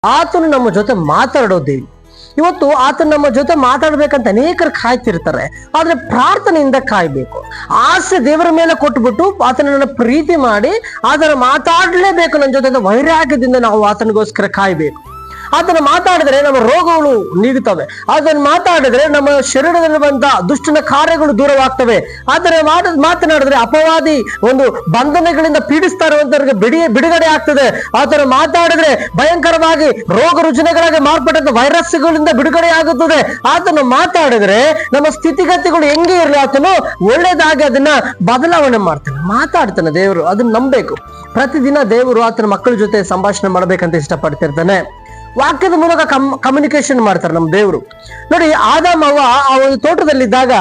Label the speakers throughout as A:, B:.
A: ಆತನು ನಮ್ಮ ಜೊತೆ ಮಾತಾಡೋದೇ. ಇವತ್ತು ಆತನ ನಮ್ಮ ಜೊತೆ ಮಾತಾಡ್ಬೇಕಂತ ಅನೇಕರು ಕಾಯ್ತಿರ್ತಾರೆ, ಆದ್ರೆ ಪ್ರಾರ್ಥನೆಯಿಂದ ಕಾಯ್ಬೇಕು. ಆಸೆ ದೇವರ ಮೇಲೆ ಕೊಟ್ಬಿಟ್ಟು ಆತನನ್ನ ಪ್ರೀತಿ ಮಾಡಿ ಆತನ ಮಾತಾಡ್ಲೇಬೇಕು ನನ್ನ ಜೊತೆ ವೈರಾಗ್ಯದಿಂದ ನಾವು ಆತನಿಗೋಸ್ಕರ ಕಾಯ್ಬೇಕು. ಆತನ ಮಾತಾಡಿದ್ರೆ ನಮ್ಮ ರೋಗಗಳು ನೀಗುತ್ತವೆ. ಆತನ ಮಾತಾಡಿದ್ರೆ ನಮ್ಮ ಶರೀರದಲ್ಲಿರುವಂತ ದುಷ್ಟನ ಕಾರ್ಯಗಳು ದೂರವಾಗ್ತವೆ. ಆತನ ಮಾತನಾಡಿದ್ರೆ ಅಪವಾದಿ ಒಂದು ಬಂಧನಗಳಿಂದ ಪೀಡಿಸ್ತಾ ಇರುವಂತವರಿಗೆ ಬಿಡುಗಡೆ ಆಗ್ತದೆ. ಆತನ ಮಾತಾಡಿದ್ರೆ ಭಯಂಕರವಾಗಿ ರೋಗ ರುಜಿನಗಳಾಗಿ ಮಾರ್ಪಟ್ಟಂತ ವೈರಸ್ಗಳಿಂದ ಬಿಡುಗಡೆ ಆಗುತ್ತದೆ. ಆತನ ಮಾತಾಡಿದ್ರೆ ನಮ್ಮ ಸ್ಥಿತಿಗತಿಗಳು ಹೆಂಗೆ ಇರಲಿ ಆತನು ಒಳ್ಳೇದಾಗಿ ಅದನ್ನ ಬದಲಾವಣೆ ಮಾಡ್ತಾನೆ, ಮಾತಾಡ್ತಾನೆ. ದೇವರು ಅದನ್ನ ನಂಬಬೇಕು. ಪ್ರತಿದಿನ ದೇವರು ಆತನ ಮಕ್ಕಳ ಜೊತೆ ಸಂಭಾಷಣೆ ಮಾಡ್ಬೇಕಂತ ಇಷ್ಟಪಡ್ತಿರ್ತಾನೆ. ವಾಕ್ಯದ ಮೂಲಕ ಕಮ್ಯುನಿಕೇಶನ್ ಮಾಡ್ತಾರೆ ನಮ್ಮ ದೇವರು. ನೋಡಿ, ಆದಾಮ ಅವ್ವ ಆ ಒಂದು ತೋಟದಲ್ಲಿದ್ದಾಗ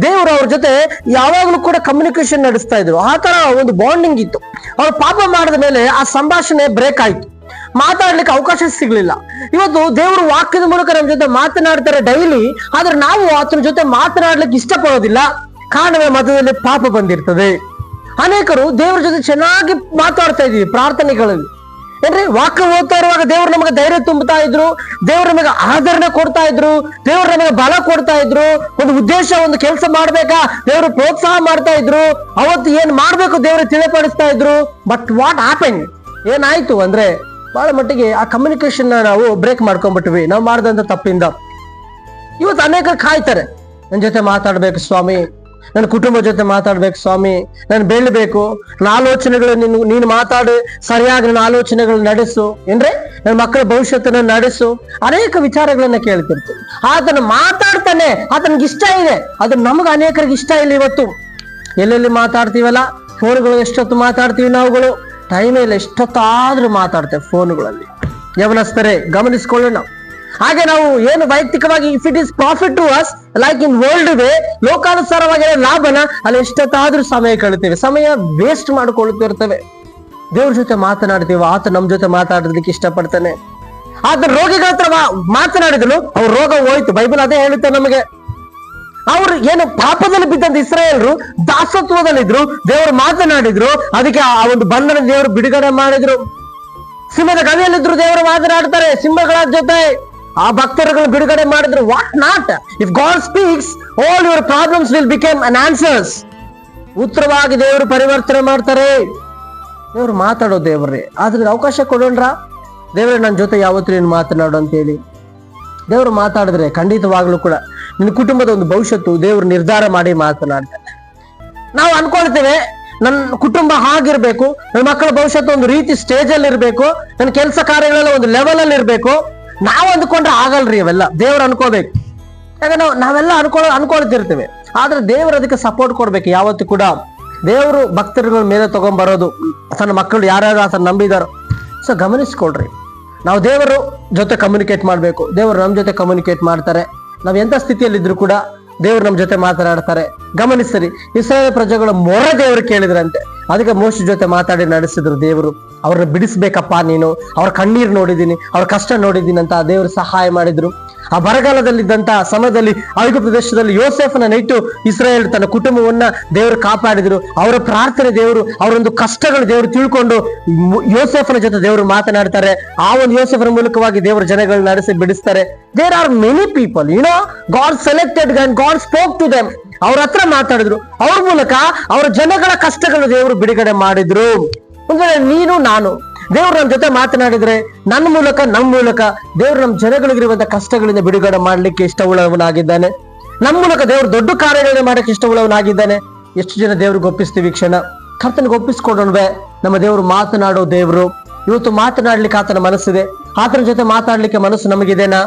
A: ದೇವರು ಅವ್ರ ಜೊತೆ ಯಾವಾಗ್ಲೂ ಕೂಡ ಕಮ್ಯುನಿಕೇಶನ್ ನಡೆಸ್ತಾ ಇದ್ರು. ಆ ತರ ಒಂದು ಬಾಂಡಿಂಗ್ ಇತ್ತು. ಅವ್ರು ಪಾಪ ಮಾಡಿದ ಮೇಲೆ ಆ ಸಂಭಾಷಣೆ ಬ್ರೇಕ್ ಆಯ್ತು, ಮಾತಾಡ್ಲಿಕ್ಕೆ ಅವಕಾಶ ಸಿಗ್ಲಿಲ್ಲ. ಇವತ್ತು ದೇವರು ವಾಕ್ಯದ ಮೂಲಕ ನಮ್ಮ ಜೊತೆ ಮಾತನಾಡ್ತಾರೆ ಡೈಲಿ, ಆದ್ರೆ ನಾವು ಆತನ ಜೊತೆ ಮಾತನಾಡ್ಲಿಕ್ಕೆ ಇಷ್ಟಪಡೋದಿಲ್ಲ. ಕಾರಣವೇ ಮಧ್ಯದಲ್ಲಿ ಪಾಪ ಬಂದಿರ್ತದೆ. ಅನೇಕರು ದೇವರ ಜೊತೆ ಚೆನ್ನಾಗಿ ಮಾತಾಡ್ತಾ ಇದೀವಿ ಪ್ರಾರ್ಥನೆಗಳಲ್ಲಿ ಏನ್ರಿ, ವಾಕ್ಯ ಓದ್ತಾ ಇರುವಾಗ ದೇವ್ರು ನಮಗೆ ಧೈರ್ಯ ತುಂಬುತ್ತಾ ಇದ್ರು, ದೇವ್ರು ನಮಗೆ ಆದರಣೆ ಕೊಡ್ತಾ ಇದ್ರು, ದೇವ್ರು ನಮಗೆ ಬಲ ಕೊಡ್ತಾ ಇದ್ರು. ಒಂದು ಉದ್ದೇಶ, ಒಂದು ಕೆಲಸ ಮಾಡ್ಬೇಕಾ ದೇವ್ರು ಪ್ರೋತ್ಸಾಹ ಮಾಡ್ತಾ ಇದ್ರು. ಅವತ್ತು ಏನ್ ಮಾಡ್ಬೇಕು ದೇವ್ರು ತಿಳಿಪಡಿಸ್ತಾ ಇದ್ರು. ಬಟ್ ವಾಟ್ ಹ್ಯಾಪನ್, ಏನಾಯ್ತು ಅಂದ್ರೆ ಬಹಳ ಮಟ್ಟಿಗೆ ಆ ಕಮ್ಯುನಿಕೇಶನ್ ನಾವು ಬ್ರೇಕ್ ಮಾಡ್ಕೊಂಡ್ಬಿಟ್ವಿ ನಾವು ಮಾಡಿದಂತ ತಪ್ಪಿಂದ. ಇವತ್ತು ಅನೇಕರು ಕಾಯ್ತಾರೆ, ನನ್ನ ಜೊತೆ ಮಾತಾಡ್ಬೇಕು ಸ್ವಾಮಿ, ನನ್ನ ಕುಟುಂಬ ಜೊತೆ ಮಾತಾಡ್ಬೇಕು ಸ್ವಾಮಿ, ನಾನು ಬೆಳಬೇಕು, ನನ್ನ ಆಲೋಚನೆಗಳು ನೀನು ಮಾತಾಡು, ಸರಿಯಾಗಿ ನನ್ನ ಆಲೋಚನೆಗಳು ನಡೆಸು, ಏನ್ರೆ ನನ್ನ ಮಕ್ಕಳ ಭವಿಷ್ಯತ್ತನ್ನ ನಡೆಸು, ಅನೇಕ ವಿಚಾರಗಳನ್ನ ಕೇಳ್ತಿರ್ತೀವಿ. ಆತನ ಮಾತಾಡ್ತಾನೆ, ಆತನಿಗೆ ಇಷ್ಟ ಇದೆ. ಅದು ನಮ್ಗೆ ಅನೇಕರಿಗೆ ಇಷ್ಟ ಇಲ್ಲ. ಇವತ್ತು ಎಲ್ಲೆಲ್ಲಿ ಮಾತಾಡ್ತೀವಲ್ಲ, ಫೋನ್ಗಳು ಎಷ್ಟೊತ್ತು ಮಾತಾಡ್ತೀವಿ ನಾವುಗಳು, ಟೈಮ್ ಇಲ್ಲ, ಎಷ್ಟೊತ್ತಾದ್ರೂ ಮಾತಾಡ್ತೇವೆ ಫೋನ್ಗಳಲ್ಲಿ. ಯವನಸ್ತರೆ ಗಮನಿಸ್ಕೊಳ್ಳೋಣ. ಹಾಗೆ ನಾವು ಏನು ವೈಯಕ್ತಿಕವಾಗಿ if it is profit to us like in world way, ಲೋಕಾನುಸಾರವಾಗಿ ಲಾಭನ ಅಲ್ಲಿ ಎಷ್ಟೊತ್ತಾದ್ರೂ ಸಮಯ ಕಳಿತೇವೆ, ಸಮಯ ವೇಸ್ಟ್ ಮಾಡ್ಕೊಳ್ತಿರ್ತೇವೆ. ದೇವ್ರ ಜೊತೆ ಮಾತನಾಡ್ತೀವಿ, ಆತ ನಮ್ ಜೊತೆ ಮಾತಾಡೋದಕ್ಕೆ ಇಷ್ಟಪಡ್ತಾನೆ. ಆತ ರೋಗಿಗಳ ಹತ್ರ ಮಾತನಾಡಿದನು, ಅವ್ರ ರೋಗ ಹೋಯ್ತು. ಬೈಬಲ್ ಅದೇ ಹೇಳುತ್ತೆ ನಮಗೆ. ಅವ್ರು ಏನು ಪಾಪದಲ್ಲಿ ಬಿದ್ದಂತ ಇಸ್ರಾಯೇಲ್ರು ದಾಸತ್ವದಲ್ಲಿದ್ರು, ದೇವರು ಮಾತನಾಡಿದ್ರು, ಅದಕ್ಕೆ ಆ ಒಂದು ಬಂಧನ ದೇವರು ಬಿಡುಗಡೆ ಮಾಡಿದ್ರು. ಸಿಂಹದ ಗವಿಯಲ್ಲಿದ್ರು, ದೇವರು ಮಾತನಾಡ್ತಾರೆ ಸಿಂಹಗಳ ಜೊತೆ. ಆ ಭಕ್ತರುಗಳು ಬಿಡುಗಡೆ ಮಾಡಿದ್ರು. What not, if god speaks all your problems will become an answers. ಉತ್ತರವಾಗಿ ದೇವರು ಪರಿವರ್ತನೆ ಮಾಡ್ತಾರೆ. ದೇವರು ಮಾತಾಡೋ ದೇವ್ರೆ, ಆದ್ರೆ ಅವಕಾಶ ಕೊಡೋಣ್ರ. ದೇವ್ರೆ ನನ್ನ ಜೊತೆ ಯಾವತ್ತೂ ನೀನು ಮಾತನಾಡು ಅಂತೇಳಿ ದೇವರು ಮಾತಾಡಿದ್ರೆ ಖಂಡಿತವಾಗ್ಲೂ ಕೂಡ ನಿನ್ನ ಕುಟುಂಬದ ಒಂದು ಭವಿಷ್ಯತ್ತು ದೇವರು ನಿರ್ಧಾರ ಮಾಡಿ ಮಾತನಾಡ್ತಾರೆ. ನಾವು ಅನ್ಕೊಳ್ತೇವೆ ನನ್ನ ಕುಟುಂಬ ಹಾಗಿರ್ಬೇಕು, ನನ್ನ ಮಕ್ಕಳ ಭವಿಷ್ಯತ್ತು ಒಂದು ರೀತಿ ಸ್ಟೇಜ್ ಅಲ್ಲಿ ಇರ್ಬೇಕು, ನನ್ನ ಕೆಲಸ ಕಾರ್ಯಗಳೆಲ್ಲ ಒಂದು ಲೆವೆಲ್ ಅಲ್ಲಿ ಇರ್ಬೇಕು. ನಾವು ಅಂದ್ಕೊಂಡ್ರೆ ಆಗಲ್ರಿ ಅವೆಲ್ಲ, ದೇವ್ರು ಅನ್ಕೋಬೇಕು. ಯಾಕಂದ್ರೆ ನಾವೆಲ್ಲ ಅನ್ಕೊಳ್ತಿರ್ತೇವೆ, ಆದ್ರೆ ದೇವರು ಅದಕ್ಕೆ ಸಪೋರ್ಟ್ ಕೊಡ್ಬೇಕು. ಯಾವತ್ತು ಕೂಡ ದೇವರು ಭಕ್ತರುಗಳ ಮೇಲೆ ತಗೊಂಡ್ಬರೋದು, ತನ್ನ ಮಕ್ಕಳು ಯಾರ್ಯಾರು ಆತನ ನಂಬಿದಾರೋ. ಸೊ ಗಮನಿಸ್ಕೊಳ್ರಿ, ನಾವು ದೇವರು ಜೊತೆ ಕಮ್ಯುನಿಕೇಟ್ ಮಾಡ್ಬೇಕು, ದೇವರು ನಮ್ಮ ಜೊತೆ ಕಮ್ಯುನಿಕೇಟ್ ಮಾಡ್ತಾರೆ. ನಾವ್ ಎಂತ ಸ್ಥಿತಿಯಲ್ಲಿದ್ರು ಕೂಡ ದೇವ್ರು ನಮ್ಮ ಜೊತೆ ಮಾತನಾಡ್ತಾರೆ. ಗಮನಿಸ್ರಿ, ಇಸ್ರಾಯೇಲ್ ಪ್ರಜೆಗಳ ಮೊರೆ ದೇವರು ಕೇಳಿದ್ರಂತೆ, ಅದಕ್ಕೆ ಮೋಶೆ ಜೊತೆ ಮಾತಾಡಿ ನಡೆಸಿದ್ರು ದೇವರು. ಅವ್ರನ್ನ ಬಿಡಿಸ್ಬೇಕಪ್ಪ ನೀನು, ಅವ್ರ ಕಣ್ಣೀರು ನೋಡಿದೀನಿ, ಅವ್ರ ಕಷ್ಟ ನೋಡಿದ್ದೀನಿ ಅಂತ ದೇವರು ಸಹಾಯ ಮಾಡಿದ್ರು. ಆ ಬರಗಾಲದಲ್ಲಿದ್ದಂತ ಸಮಯದಲ್ಲಿ ಐಗುಪ್ತ ಪ್ರದೇಶದಲ್ಲಿ ಯೋಸೇಫನ ಇಟ್ಟು ಇಸ್ರಾಯೇಲ್ ತನ್ನ ಕುಟುಂಬವನ್ನ ದೇವರು ಕಾಪಾಡಿದ್ರು. ಅವರ ಪ್ರಾರ್ಥನೆ ದೇವರು, ಅವರೊಂದು ಕಷ್ಟಗಳು ದೇವರು ತಿಳ್ಕೊಂಡು ಯೋಸೇಫನ ಜೊತೆ ದೇವರು ಮಾತನಾಡ್ತಾರೆ. ಆ ಒಂದು ಯೋಸೇಫನ ಮೂಲಕವಾಗಿ ದೇವರ ಜನಗಳನ್ನ ನಡೆಸಿ ಬಿಡಿಸ್ತಾರೆ. There are many people, God selected and God spoke to them. ಅವ್ರ ಹತ್ರ ಮಾತಾಡಿದ್ರು, ಅವ್ರ ಮೂಲಕ ಅವರ ಜನಗಳ ಕಷ್ಟಗಳು ದೇವರು ಬಿಡುಗಡೆ ಮಾಡಿದ್ರು. ಅಂದ್ರೆ ನೀನು ನಾನು ದೇವ್ರು ನಮ್ಮ ಜೊತೆ ಮಾತನಾಡಿದ್ರೆ ನಮ್ಮ ಮೂಲಕ ದೇವ್ರು ನಮ್ಮ ಜನಗಳಿಗಿರುವಂತ ಕಷ್ಟಗಳಿಂದ ಬಿಡುಗಡೆ ಮಾಡ್ಲಿಕ್ಕೆ ಇಷ್ಟವುಳ್ಳವನಾಗಿದ್ದಾನೆ. ನಮ್ಮ ಮೂಲಕ ದೇವ್ರು ದೊಡ್ಡ ಕಾರ್ಯಗಳನ್ನ ಮಾಡಕ್ಕೆ ಇಷ್ಟವುಳ್ಳವನಾಗಿದ್ದಾನೆ. ಎಷ್ಟು ಜನ ದೇವ್ರಿಗೆ ಒಪ್ಪಿಸ್ತೀವಿ ಕ್ಷಣ, ಕರ್ತನಿಗೆ ಒಪ್ಪಿಸ್ಕೊಡೋಣವೇ. ನಮ್ಮ ದೇವ್ರು ಮಾತನಾಡೋ ದೇವ್ರು. ಇವತ್ತು ಮಾತನಾಡ್ಲಿಕ್ಕೆ ಆತನ ಮನಸ್ಸಿದೆ, ಆತನ ಜೊತೆ ಮಾತಾಡ್ಲಿಕ್ಕೆ ಮನಸ್ಸು ನಮಗಿದೇನಾ?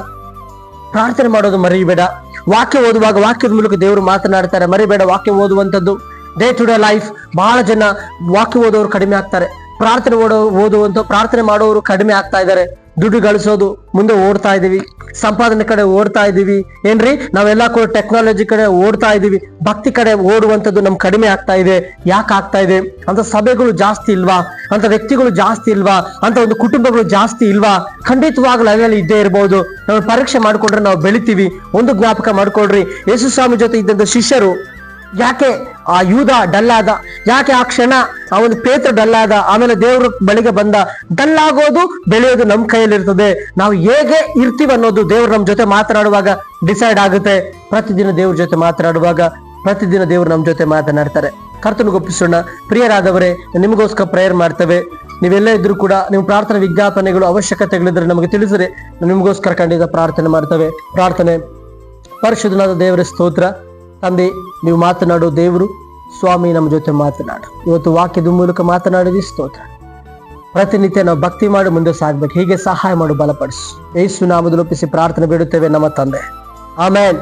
A: ಪ್ರಾರ್ಥನೆ ಮಾಡೋದು ಮರಿಬೇಡ. ವಾಕ್ಯ ಓದುವಾಗ ವಾಕ್ಯದ ಮೂಲಕ ದೇವರು ಮಾತನಾಡ್ತಾರೆ, ಮರಿಬೇಡ ವಾಕ್ಯ ಓದುವಂಥದ್ದು. ಡೇ ಟು ಡೇ ಲೈಫ್ ಬಹಳ ಜನ ವಾಕ್ಯ ಓದೋರು ಕಡಿಮೆ ಆಗ್ತಾರೆ, ಪ್ರಾರ್ಥನೆ ಮಾಡೋರು ಕಡಿಮೆ ಆಗ್ತಾ ಇದ್ದಾರೆ. ದುಡ್ಡು ಗಳಿಸೋದು ಮುಂದೆ ಓಡ್ತಾ ಇದೀವಿ, ಸಂಪಾದನೆ ಕಡೆ ಓಡ್ತಾ ಇದೀವಿ ಏನ್ರಿ, ನಾವೆಲ್ಲ ಕೂಡ ಟೆಕ್ನಾಲಜಿ ಕಡೆ ಓಡ್ತಾ ಇದೀವಿ. ಭಕ್ತಿ ಕಡೆ ಓಡುವಂಥದ್ದು ನಮ್ ಕಡಿಮೆ ಆಗ್ತಾ ಇದೆ. ಯಾಕೆ ಆಗ್ತಾ ಇದೆ? ಅಂತ ಸಭೆಗಳು ಜಾಸ್ತಿ ಇಲ್ವಾ? ಅಂತ ವ್ಯಕ್ತಿಗಳು ಜಾಸ್ತಿ ಇಲ್ವಾ? ಅಂತ ಒಂದು ಕುಟುಂಬಗಳು ಜಾಸ್ತಿ ಇಲ್ವಾ? ಖಂಡಿತವಾಗ್ಲೂ ಅಲ್ಲಲ್ಲಿ ಇದ್ದೇ ಇರ್ಬೋದು. ನಾವು ಪರೀಕ್ಷೆ ಮಾಡ್ಕೊಂಡ್ರೆ ನಾವು ಬೆಳಿತೀವಿ. ಒಂದು ಜ್ಞಾಪಕ ಮಾಡ್ಕೊಳ್ರಿ, ಯೇಸು ಸ್ವಾಮಿ ಜೊತೆ ಇದ್ದಂತ ಶಿಷ್ಯರು ಯಾಕೆ ಆ ಯೂದ ಡಲ್ಲಾದ, ಯಾಕೆ ಆ ಕ್ಷಣ ಆ ಒಂದು ಪೇತ್ರ ಡಲ್ಲಾದ, ಆಮೇಲೆ ದೇವ್ರ ಬಳಿಗೆ ಬಂದ. ಡಲ್ಲಾಗೋದು ಬೆಳೆಯೋದು ನಮ್ಮ ಕೈಯಲ್ಲಿರ್ತದೆ. ನಾವು ಹೇಗೆ ಇರ್ತೀವಿ ಅನ್ನೋದು ದೇವ್ರು ನಮ್ಮ ಜೊತೆ ಮಾತನಾಡುವಾಗ ಡಿಸೈಡ್ ಆಗುತ್ತೆ. ಪ್ರತಿದಿನ ದೇವ್ರ ಜೊತೆ ಮಾತನಾಡುವಾಗ ಪ್ರತಿದಿನ ದೇವ್ರು ನಮ್ಮ ಜೊತೆ ಮಾತನಾಡ್ತಾರೆ. ಕರ್ತನಿಗೊಪ್ಪಿಸೋಣ. ಪ್ರಿಯರಾದವರೇ, ನಿಮಗೋಸ್ಕರ ಪ್ರೇಯರ್ ಮಾಡ್ತೇವೆ. ನೀವೆಲ್ಲ ಇದ್ರು ಕೂಡ ನೀವು ಪ್ರಾರ್ಥನೆ ವಿಜ್ಞಾಪನೆಗಳು ಅವಶ್ಯಕತೆಗಳಿದ್ರೆ ನಮಗೆ ತಿಳಿಸಿರಿ, ನಿಮಗೋಸ್ಕರ ಖಂಡಿತ ಪ್ರಾರ್ಥನೆ ಮಾಡ್ತೇವೆ. ಪ್ರಾರ್ಥನೆ. ಪರಿಶುದ್ಧನಾದ ದೇವರ ಸ್ತೋತ್ರ. ತಂದೆ, ನೀವು ಮಾತನಾಡೋ ದೇವರು ಸ್ವಾಮಿ, ನಮ್ಮ ಜೊತೆ ಮಾತನಾಡು. ಇವತ್ತು ವಾಕ್ಯದ ಮೂಲಕ ಮಾತನಾಡಿದಿ ಸ್ತೋತ್ರ. ಪ್ರತಿನಿತ್ಯ ನಾವು ಭಕ್ತಿ ಮಾಡಿ ಮುಂದೆ ಸಾಗ್ಬೇಕು. ಹೀಗೆ ಸಹಾಯ ಮಾಡು, ಬಲಪಡಿಸು. ಯೇಸು ನಾಮದಲ್ಲಿ ಒಪ್ಪಿಸಿ ಪ್ರಾರ್ಥನೆ ಬೇಡುತ್ತೇವೆ ನಮ್ಮ ತಂದೆ. ಆಮೇನ್.